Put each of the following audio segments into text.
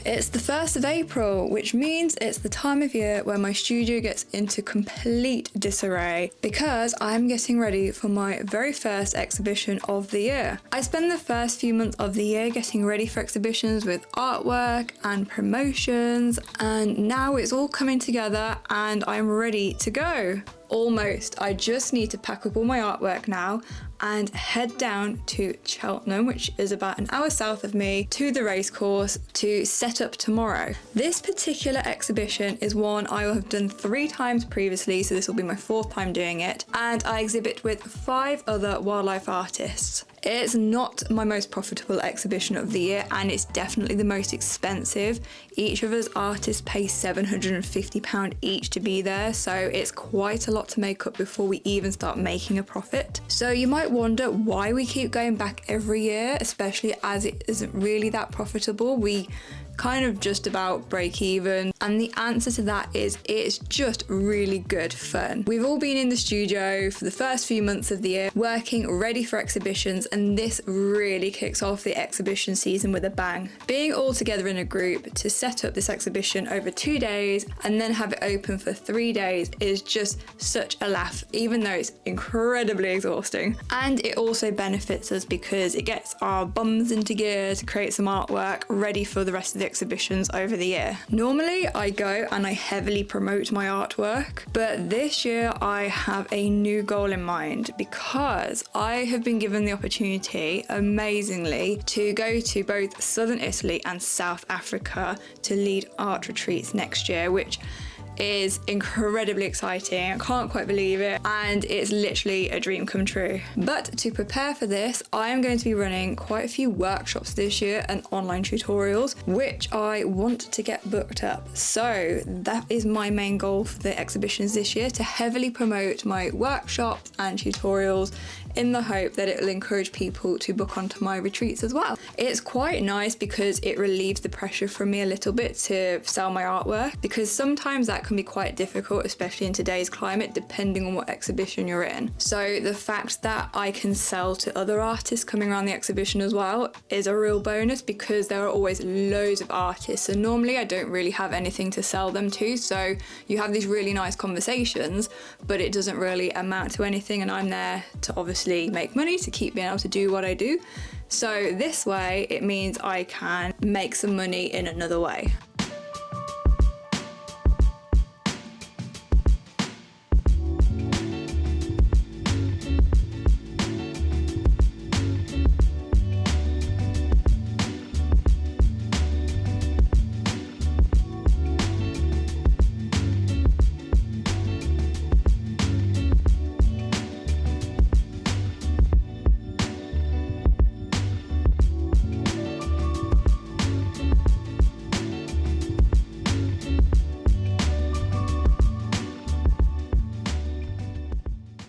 It's the 1st of April, which means it's the time of year where my studio gets into complete disarray because I'm getting ready for my very first exhibition of the year. I spend the first few months of the year getting ready for exhibitions with artwork and promotions, and now it's all coming together and I'm ready to go. Almost. I just need to pack up all my artwork now and head down to Cheltenham, which is about an hour south of me, to the racecourse to set up tomorrow. This particular exhibition is one I have done 3 times previously, so this will be my 4th time doing it, and I exhibit with 5 other wildlife artists. It's not my most profitable exhibition of the year, and it's definitely the most expensive. Each of us artists pay £750 each to be there, so it's quite a lot to make up before we even start making a profit. So you might wonder why we keep going back every year, especially as it isn't really that profitable. We kind of just about break even, and the answer to that is it's just really good fun. We've all been in the studio for the first few months of the year working ready for exhibitions, and this really kicks off the exhibition season with a bang. Being all together in a group to set up this exhibition over 2 days and then have it open for 3 days is just such a laugh, even though it's incredibly exhausting. And it also benefits us because it gets our bums into gear to create some artwork ready for the rest of the exhibitions over the year. Normally I go and I heavily promote my artwork, but this year I have a new goal in mind because I have been given the opportunity, amazingly, to go to both southern Italy and South Africa to lead art retreats next year, which is incredibly exciting. I can't quite believe it, and it's literally a dream come true. But to prepare for this, I am going to be running quite a few workshops this year and online tutorials, which I want to get booked up. So that is my main goal for the exhibitions this year, to heavily promote my workshops and tutorials in the hope that it will encourage people to book onto my retreats as well. It's quite nice because it relieves the pressure from me a little bit to sell my artwork, because sometimes that can be quite difficult, especially in today's climate, depending on what exhibition you're in. So the fact that I can sell to other artists coming around the exhibition as well is a real bonus, because there are always loads of artists, and normally I don't really have anything to sell them to, so you have these really nice conversations, but it doesn't really amount to anything, and I'm there to obviously make money to keep being able to do what I do. So this way it means I can make some money in another way.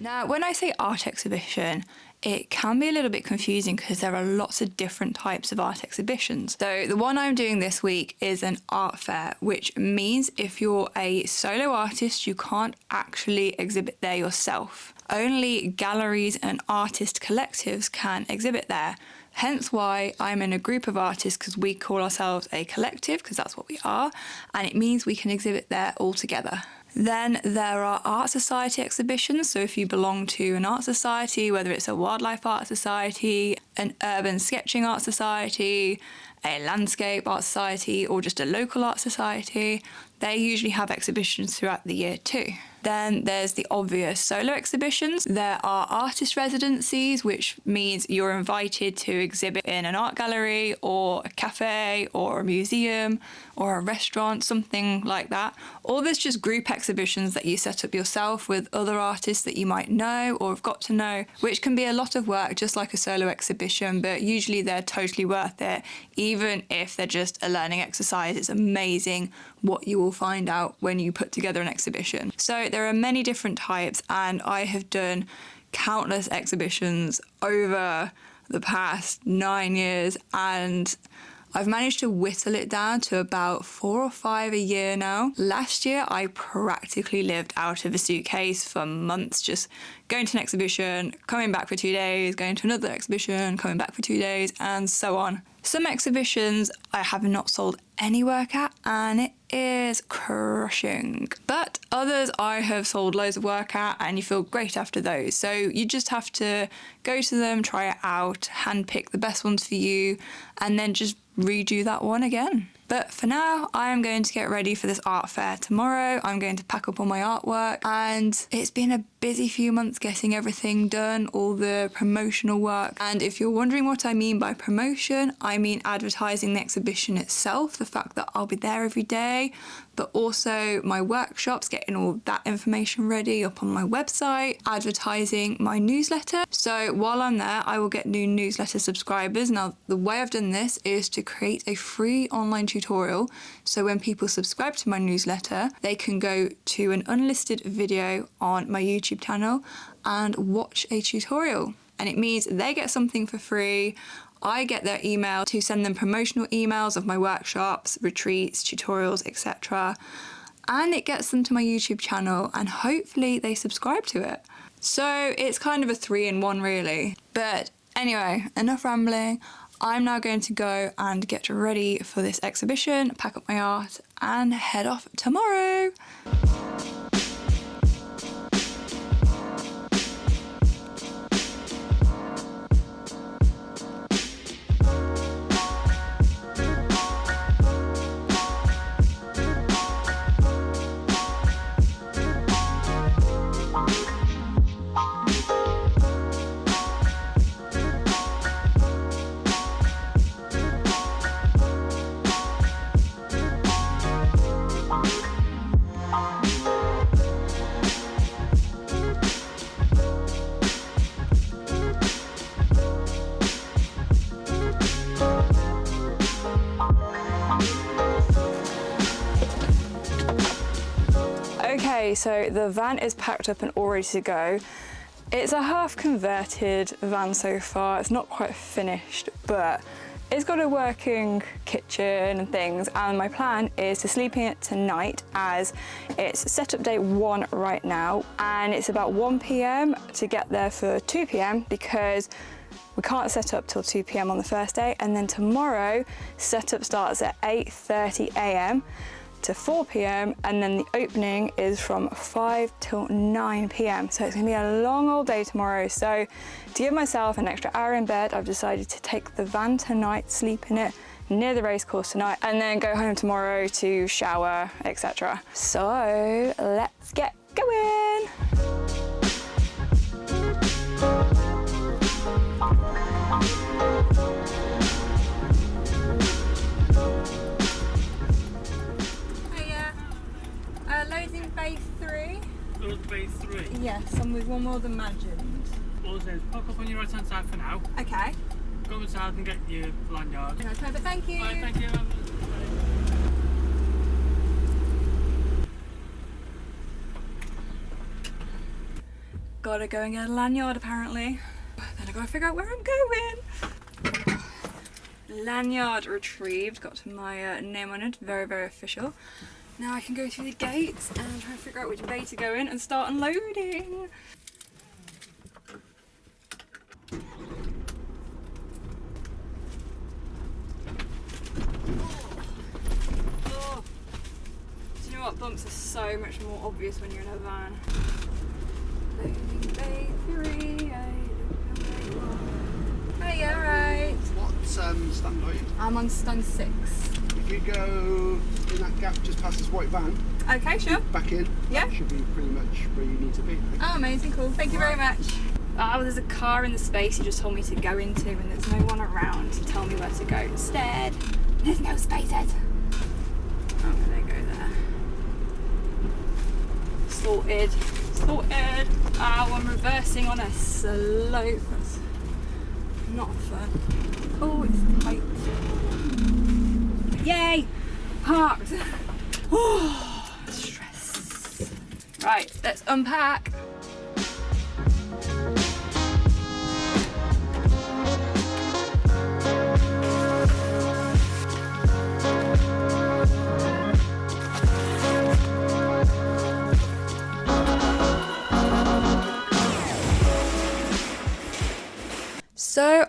Now, when I say art exhibition, it can be a little bit confusing because there are lots of different types of art exhibitions. So the one I'm doing this week is an art fair, which means if you're a solo artist, you can't actually exhibit there yourself. Only galleries and artist collectives can exhibit there. Hence why I'm in a group of artists, because we call ourselves a collective, because that's what we are, and it means we can exhibit there all together. Then there are art society exhibitions, so if you belong to an art society, whether it's a wildlife art society, an urban sketching art society, a landscape art society, or just a local art society, they usually have exhibitions throughout the year too. Then there's the obvious solo exhibitions. There are artist residencies, which means you're invited to exhibit in an art gallery or a cafe or a museum or a restaurant, something like that. Or there's just group exhibitions that you set up yourself with other artists that you might know or have got to know, which can be a lot of work, just like a solo exhibition, but usually they're totally worth it. Even if they're just a learning exercise, it's amazing what you will find out when you put together an exhibition. So there are many different types, and I have done countless exhibitions over the past 9 years, and I've managed to whittle it down to about 4 or 5 a year now. Last year, I practically lived out of a suitcase for months, just going to an exhibition, coming back for 2 days, going to another exhibition, coming back for 2 days, and so on. Some exhibitions I have not sold any work at, and it is crushing. But others I have sold loads of work at, and you feel great after those. So you just have to go to them, try it out, handpick the best ones for you, and then just redo that one again. But for now, I am going to get ready for this art fair tomorrow. I'm going to pack up all my artwork, and it's been a busy few months getting everything done, all the promotional work. And if you're wondering what I mean by promotion, I mean advertising the exhibition itself, the fact that I'll be there every day, but also my workshops, getting all that information ready up on my website, advertising my newsletter. So while I'm there, I will get new newsletter subscribers. Now, the way I've done this is to create a free online tutorial. So when people subscribe to my newsletter, they can go to an unlisted video on my YouTube channel and watch a tutorial. And it means they get something for free. I get their email to send them promotional emails of my workshops, retreats, tutorials, etc. And it gets them to my YouTube channel, and hopefully they subscribe to it. So it's kind of a 3-in-1 really. But anyway, enough rambling. I'm now going to go and get ready for this exhibition, pack up my art, and head off tomorrow. Okay, so the van is packed up and all ready to go. It's a half converted van so far. It's not quite finished, but it's got a working kitchen and things, and my plan is to sleep in it tonight as it's setup day 1 right now, and it's about 1 p.m. to get there for 2 p.m. because we can't set up till 2 p.m. on the first day, and then tomorrow setup starts at 8:30 a.m. to 4 p.m. and then the opening is from 5 till 9 p.m. So it's gonna be a long old day tomorrow. So to give myself an extra hour in bed, I've decided to take the van tonight, sleep in it near the racecourse tonight, and then go home tomorrow to shower, etc. So let's get going. Loading bay 3. Load bay 3? Yes, and with one more than imagined. All it says, park up on your right hand side for now. Okay. Go inside and get your lanyard. Okay, perfect, thank you. Bye, thank you. Gotta go and get a lanyard apparently. Then I gotta figure out where I'm going. Lanyard retrieved, got my name on it, very, very official. Now I can go through the gates and try and figure out which bay to go in and start unloading. Oh. Do you know what? Bumps are so much more obvious when you're in a van. Loading bay 3. Oh yeah, right. What stand are you? I'm on stand 6. If you go in that gap just past this white van, Okay, sure. back in, Yeah. that should be pretty much where you need to be. Oh, amazing, cool. Thank you very much. Oh, there's a car in the space you just told me to go into, and there's no one around to tell me where to go instead. There's no spaces. I'm gonna go there. Sorted. Sorted. Oh, I'm reversing on a slope. That's not fun. Oh, it's tight. Yay! Parked. Oh, stress. Right, let's unpack.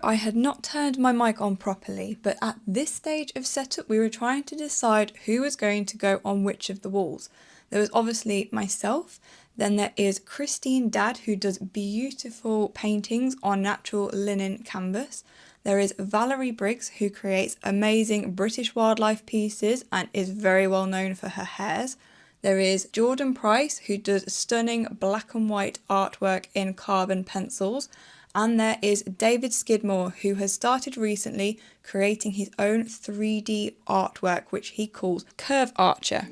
I had not turned my mic on properly, but at this stage of setup we were trying to decide who was going to go on which of the walls. There was obviously myself, then there is Christine Dad, who does beautiful paintings on natural linen canvas. There is Valerie Briggs, who creates amazing British wildlife pieces and is very well known for her hairs. There is Jordan Price, who does stunning black and white artwork in carbon pencils. And there is David Skidmore, who has started recently creating his own 3D artwork, which he calls Curve Archer.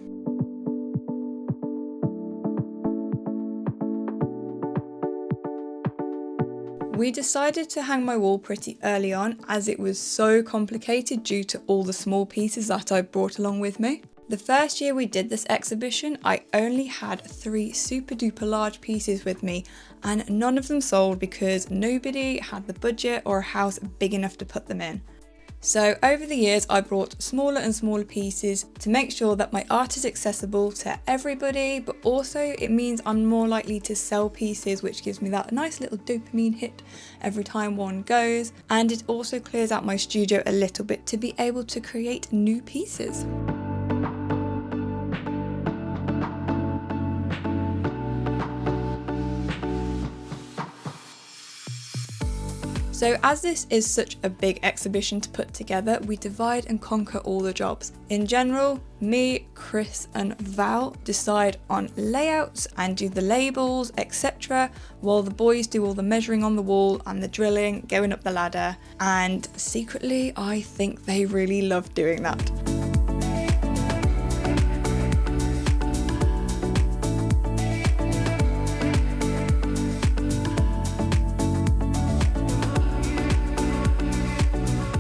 We decided to hang my wall pretty early on as it was so complicated due to all the small pieces that I brought along with me. The first year we did this exhibition, I only had 3 super duper large pieces with me and none of them sold because nobody had the budget or a house big enough to put them in. So over the years I brought smaller and smaller pieces to make sure that my art is accessible to everybody, but also it means I'm more likely to sell pieces, which gives me that nice little dopamine hit every time one goes, and it also clears out my studio a little bit to be able to create new pieces. So as this is such a big exhibition to put together, we divide and conquer all the jobs. In general, me, Chris and Val decide on layouts and do the labels, etc., while the boys do all the measuring on the wall and the drilling, going up the ladder, and secretly I think they really love doing that.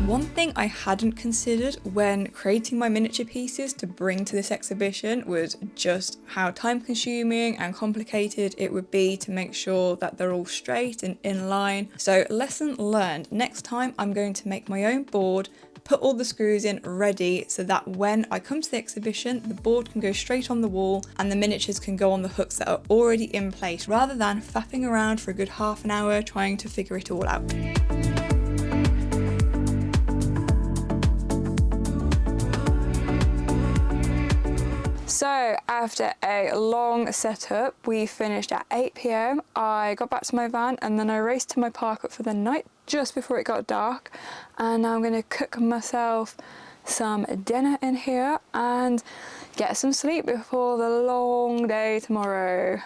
One thing I hadn't considered when creating my miniature pieces to bring to this exhibition was just how time consuming and complicated it would be to make sure that they're all straight and in line. So lesson learned, next time I'm going to make my own board, put all the screws in ready so that when I come to the exhibition, the board can go straight on the wall and the miniatures can go on the hooks that are already in place, rather than faffing around for a good half an hour trying to figure it all out. So after a long setup, we finished at 8 p.m. I got back to my van and then I raced to my park up for the night just before it got dark. And now I'm going to cook myself some dinner in here and get some sleep before the long day tomorrow.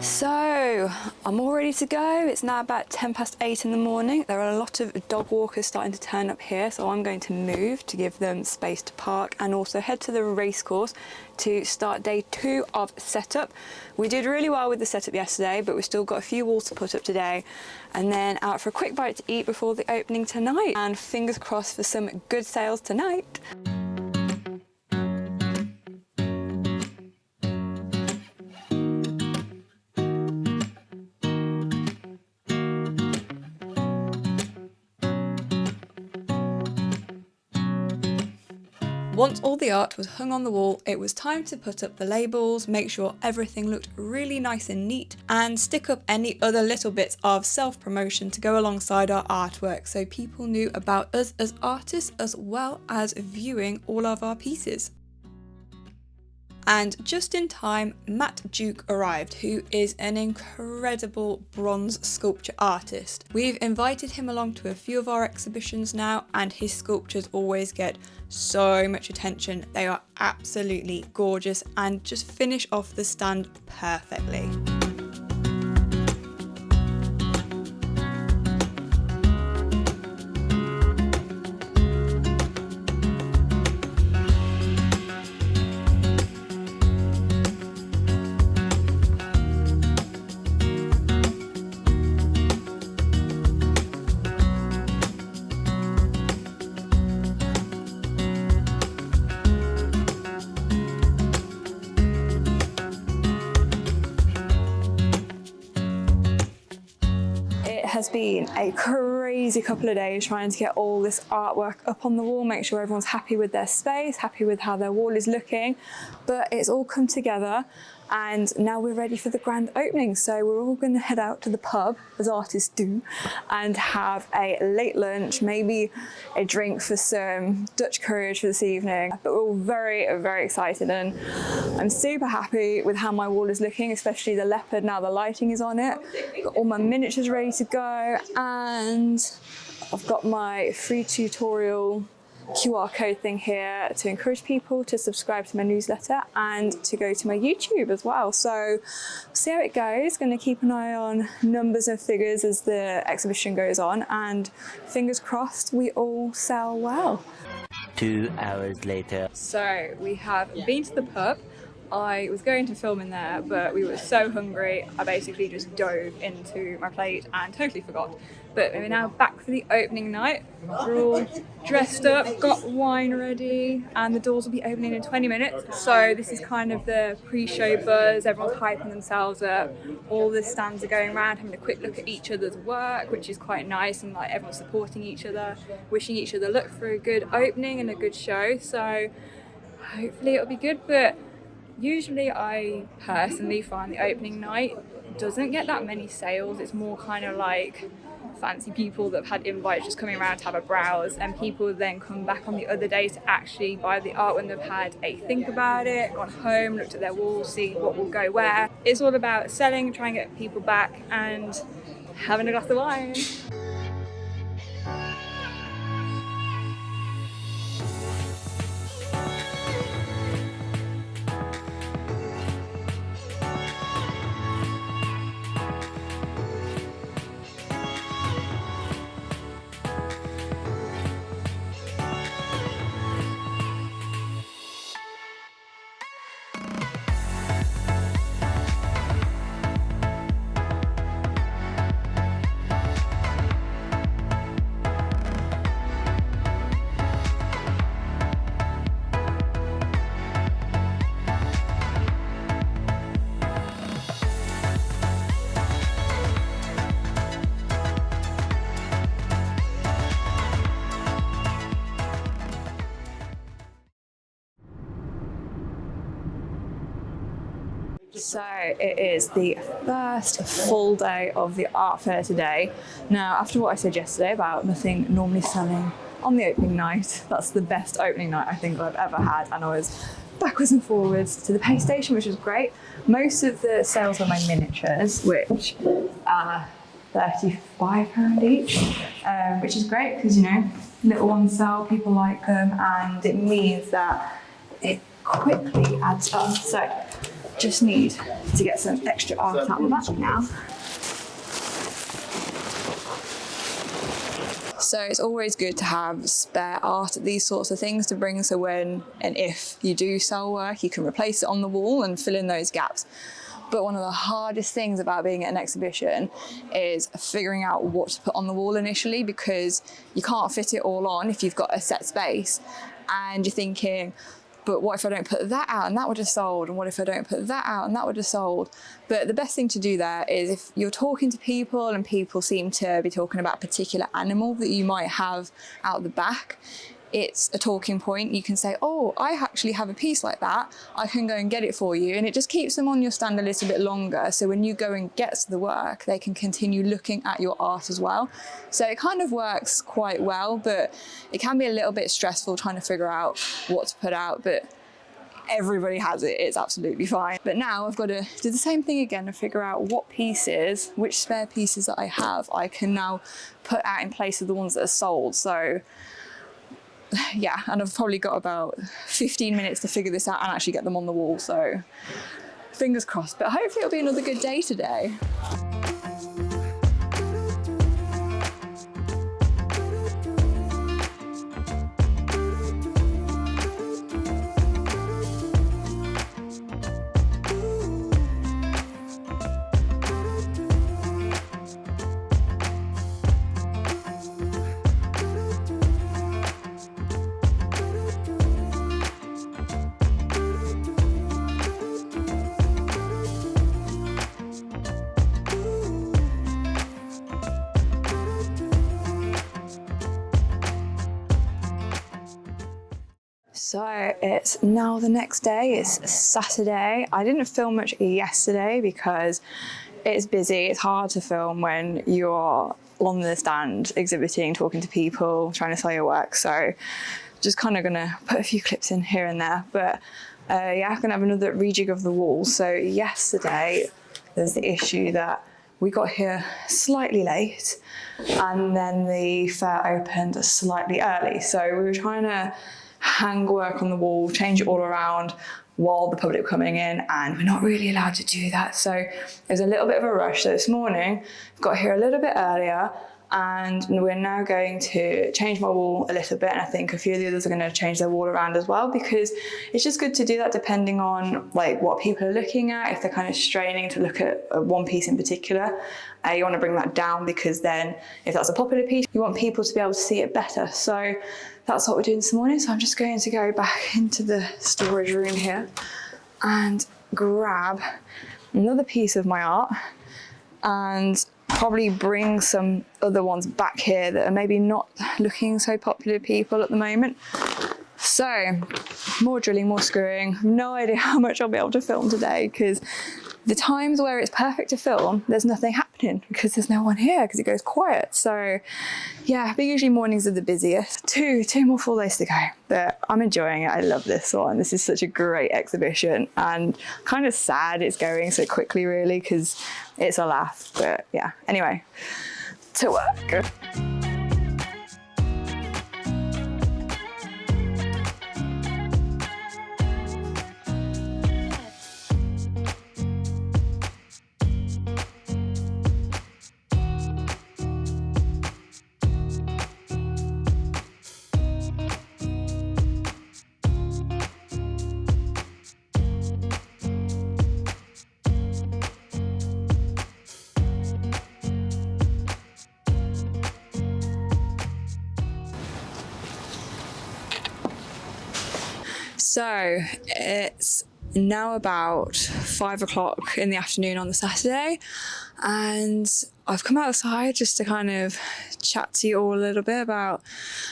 So I'm all ready to go. It's now about 8:10 in the morning. There are a lot of dog walkers starting to turn up here, so I'm going to move to give them space to park and also head to the racecourse to start day 2 of setup. We did really well with the setup yesterday, but we've still got a few walls to put up today, and then out for a quick bite to eat before the opening tonight, and fingers crossed for some good sales tonight. Once all the art was hung on the wall, it was time to put up the labels, make sure everything looked really nice and neat, and stick up any other little bits of self-promotion to go alongside our artwork so people knew about us as artists as well as viewing all of our pieces. And just in time, Matt Duke arrived, who is an incredible bronze sculpture artist. We've invited him along to a few of our exhibitions now, and his sculptures always get so much attention. They are absolutely gorgeous and just finish off the stand perfectly. Has been a crazy couple of days trying to get all this artwork up on the wall, make sure everyone's happy with their space, happy with how their wall is looking, but it's all come together and now we're ready for the grand opening. So we're all going to head out to the pub, as artists do, and have a late lunch, maybe a drink for some Dutch courage for this evening. But we're all very, very excited, and I'm super happy with how my wall is looking, especially the leopard now the lighting is on it. Got all my miniatures ready to go, and I've got my free tutorial QR code thing here to encourage people to subscribe to my newsletter and to go to my YouTube as well. So see how it goes. Going to keep an eye on numbers and figures as the exhibition goes on, and fingers crossed we all sell well. 2 hours later. So we have been to the pub. I was going to film in there, but we were so hungry, I basically just dove into my plate and totally forgot. But we're now back for the opening night. We're all dressed up, got wine ready, and the doors will be opening in 20 minutes. So this is kind of the pre-show buzz. Everyone's hyping themselves up. All the stands are going around, having a quick look at each other's work, which is quite nice, and like everyone's supporting each other, wishing each other luck for a good opening and a good show. So hopefully it'll be good. But usually I personally find the opening night doesn't get that many sales. It's more kind of like fancy people that have had invites just coming around to have a browse, and people then come back on the other day to actually buy the art when they've had a think about it, gone home, looked at their walls, see what will go where. It's all about selling, trying to get people back and having a glass of wine. So it is the first full day of the art fair today. Now, after what I said yesterday about nothing normally selling on the opening night, that's the best opening night I think I've ever had, and I was backwards and forwards to the pay station, which was great. Most of the sales are my miniatures, which are £35 each, which is great because, you know, little ones sell, people like them, and it means that it quickly adds up. So just need to get some extra art out the back now. So it's always good to have spare art at these sorts of things to bring, so when and if you do sell work, you can replace it on the wall and fill in those gaps. But one of the hardest things about being at an exhibition is figuring out what to put on the wall initially, because you can't fit it all on if you've got a set space, and you're thinking, but what if I don't put that out and that would have sold? And what if I don't put that out and that would have sold? But the best thing to do there is if you're talking to people and people seem to be talking about a particular animal that you might have out the back, it's a talking point. You can say, oh, I actually have a piece like that. I can go and get it for you. And it just keeps them on your stand a little bit longer. So when you go and get the work, they can continue looking at your art as well. So it kind of works quite well, but it can be a little bit stressful trying to figure out what to put out. But everybody has it, it's absolutely fine. But now I've got to do the same thing again and figure out what pieces, which spare pieces that I have, I can now put out in place of the ones that are sold. So yeah, and I've probably got about 15 minutes to figure this out and actually get them on the wall. So fingers crossed, but hopefully it'll be another good day today. So it's now the next day, it's Saturday. I didn't film much yesterday because it's busy. It's hard to film when you're on the stand exhibiting, talking to people, trying to sell your work. So just kind of gonna put a few clips in here and there. But yeah, I'm gonna have another rejig of the wall. So yesterday, there's the issue that we got here slightly late and then the fair opened slightly early. So we were trying to hang work on the wall, change it all around while the public were coming in, and we're not really allowed to do that. So it was a little bit of a rush. So this morning, got here a little bit earlier, and we're now going to change my wall a little bit, and I think a few of the others are going to change their wall around as well, because it's just good to do that depending on like what people are looking at. If they're kind of straining to look at one piece in particular, you want to bring that down, because then if that's a popular piece, you want people to be able to see it better. So that's what we're doing this morning. So I'm just going to go back into the storage room here and grab another piece of my art and probably bring some other ones back here that are maybe not looking so popular to people at the moment. So more drilling, more screwing. No idea how much I'll be able to film today, because the times where it's perfect to film, there's nothing happening because there's no one here because it goes quiet. So yeah, but usually mornings are the busiest. Two more full days to go, but I'm enjoying it. I love this one. This is such a great exhibition, and kind of sad it's going so quickly really, because it's a laugh. But yeah, anyway, to work. So it's now about 5 o'clock in the afternoon on the Saturday, and I've come outside just to kind of chat to you all a little bit about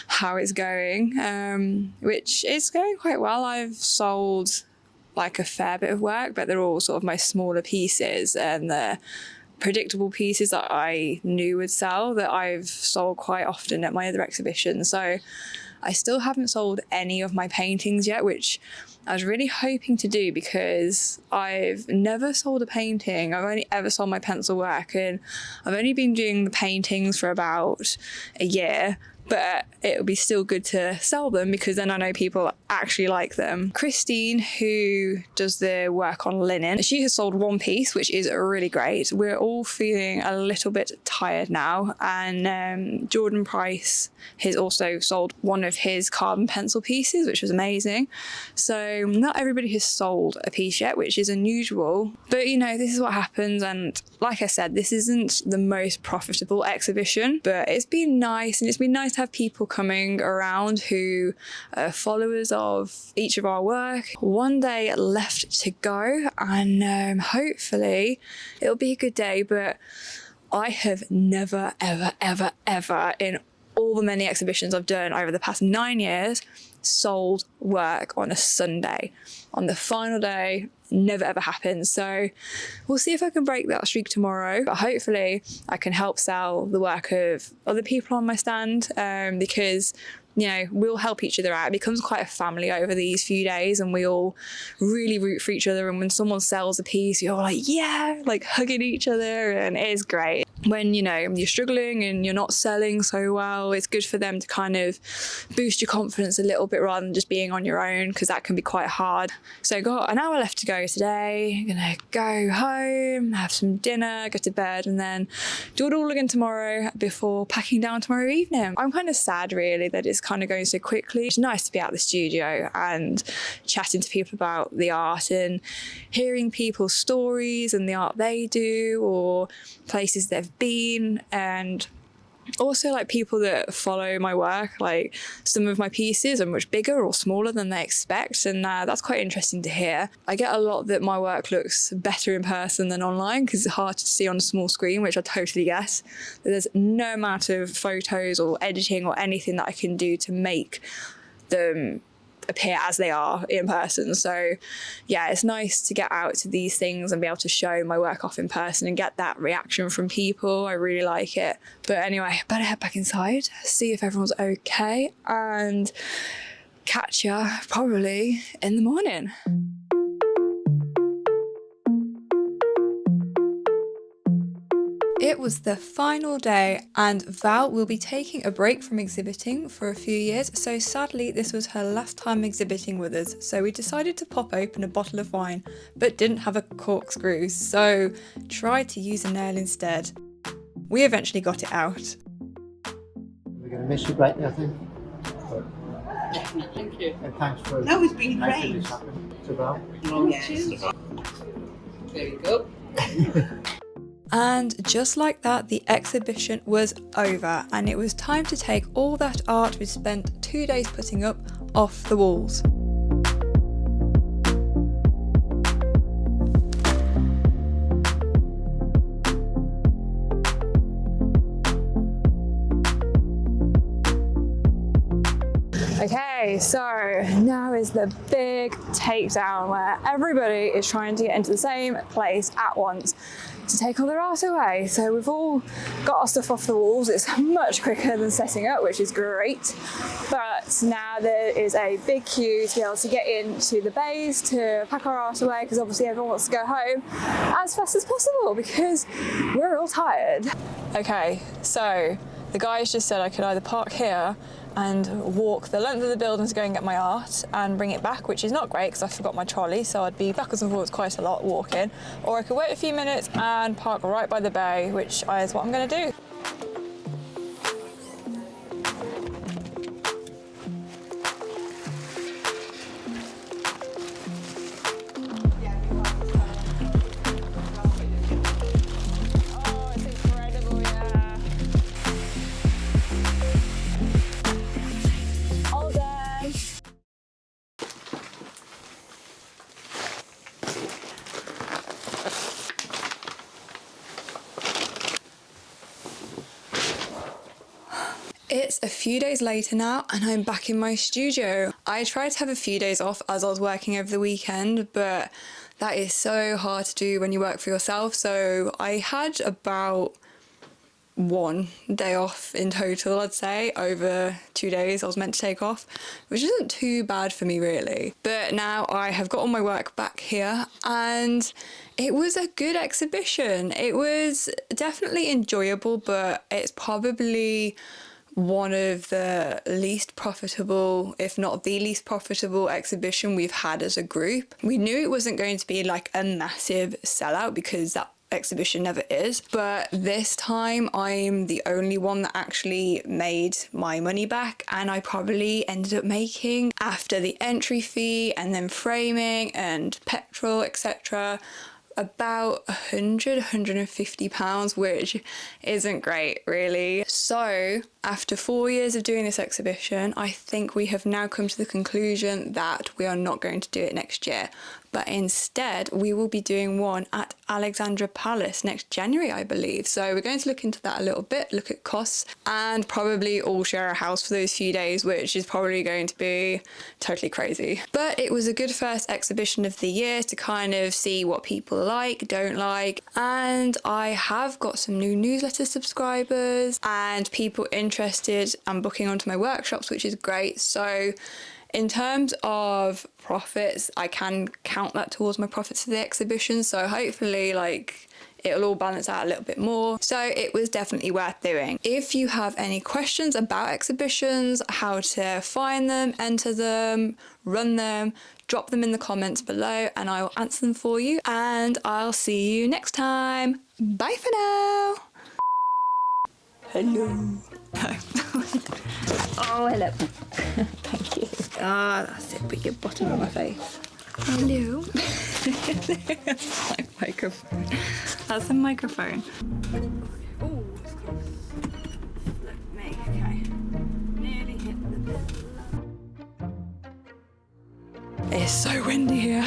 how it's going, which is going quite well. I've sold like a fair bit of work, but they're all sort of my smaller pieces, and the predictable pieces that I knew would sell that I've sold quite often at my other exhibitions. So I still haven't sold any of my paintings yet, which I was really hoping to do, because I've never sold a painting. I've only ever sold my pencil work, and I've only been doing the paintings for about a year. But it would be still good to sell them, because then I know people actually like them. Christine, who does the work on linen, she has sold one piece, which is really great. We're all feeling a little bit tired now. And Jordan Price has also sold one of his carbon pencil pieces, which was amazing. So not everybody has sold a piece yet, which is unusual. But you know, this is what happens. And like I said, this isn't the most profitable exhibition, but it's been nice, and it's been nice to have people coming around who are followers of each of our work. One day left to go, and hopefully it'll be a good day. But I have never, ever in all the many exhibitions I've done over the past 9 years sold work on a Sunday. On the final day, never ever happens. So we'll see if I can break that streak tomorrow, but hopefully I can help sell the work of other people on my stand, because you know, we'll help each other out. It becomes quite a family over these few days, and we all really root for each other. And when someone sells a piece, you're like, yeah, like hugging each other, and it is great. When, you know, you're struggling and you're not selling so well, it's good for them to kind of boost your confidence a little bit rather than just being on your own, because that can be quite hard. So got an hour left to go today. I'm gonna go home, have some dinner, go to bed, and then do it all again tomorrow before packing down tomorrow evening. I'm kind of sad really that it's kind of going so quickly. It's nice to be out of the studio and chatting to people about the art and hearing people's stories and the art they do, or places they've been, and also like people that follow my work. Like some of my pieces are much bigger or smaller than they expect, and that's quite interesting to hear. I get a lot that my work looks better in person than online because it's hard to see on a small screen, which I totally guess. There's no amount of photos or editing or anything that I can do to make them appear as they are in person. So yeah, it's nice to get out to these things and be able to show my work off in person and get that reaction from people. I really like it. But anyway, I better head back inside, see if everyone's okay, and catch ya probably in the morning. It was the final day, and Val will be taking a break from exhibiting for a few years, so sadly this was her last time exhibiting with us, so we decided to pop open a bottle of wine, but didn't have a corkscrew, so tried to use a nail instead. We eventually got it out. We're going to miss you greatly, I think. Thank you. And thanks for No, it's been making great. this happen. To Val. Oh, yes. There you go. And just like that, the exhibition was over, and it was time to take all that art we spent 2 days putting up off the walls. Okay, so now is the big takedown where everybody is trying to get into the same place at once to take all their art away. So we've all got our stuff off the walls. It's much quicker than setting up, which is great. But now there is a big queue to be able to get into the bays to pack our art away, because obviously everyone wants to go home as fast as possible because we're all tired. Okay, so the guys just said I could either park here and walk the length of the building to go and get my art and bring it back, which is not great because I forgot my trolley, so I'd be backwards and forwards quite a lot walking. Or I could wait a few minutes and park right by the bay, which is what I'm going to do. It's a few days later now, and I'm back in my studio. I tried to have a few days off as I was working over the weekend, but that is so hard to do when you work for yourself. So I had about 1 day off in total, I'd say, over 2 days I was meant to take off, which isn't too bad for me really. But now I have got all my work back here, and it was a good exhibition. It was definitely enjoyable, but it's probably one of the least profitable, if not the least profitable exhibition we've had as a group. We knew it wasn't going to be like a massive sellout because that exhibition never is, but this time I'm the only one that actually made my money back, and I probably ended up making, after the entry fee and then framing and petrol, etc., about £150, which isn't great really. So after 4 years of doing this exhibition, I think we have now come to the conclusion that we are not going to do it next year, but instead we will be doing one at Alexandra Palace next January, I believe. So we're going to look into that a little bit, look at costs, and probably all share a house for those few days, which is probably going to be totally crazy. But it was a good first exhibition of the year to kind of see what people are like, don't like. And I have got some new newsletter subscribers and people interested and booking onto my workshops, which is great. So in terms of profits, I can count that towards my profits for the exhibition. So hopefully like it'll all balance out a little bit more. So it was definitely worth doing. If you have any questions about exhibitions, how to find them, enter them, run them, drop them in the comments below and I will answer them for you. And I'll see you next time. Bye for now. Hello. Oh, hello. Thank you. Ah, that's it. Put your bottom on my face. Hello. That's my microphone. That's the microphone. Oh, it's close. Look, me. Okay. Nearly hit the bell. It's so windy here.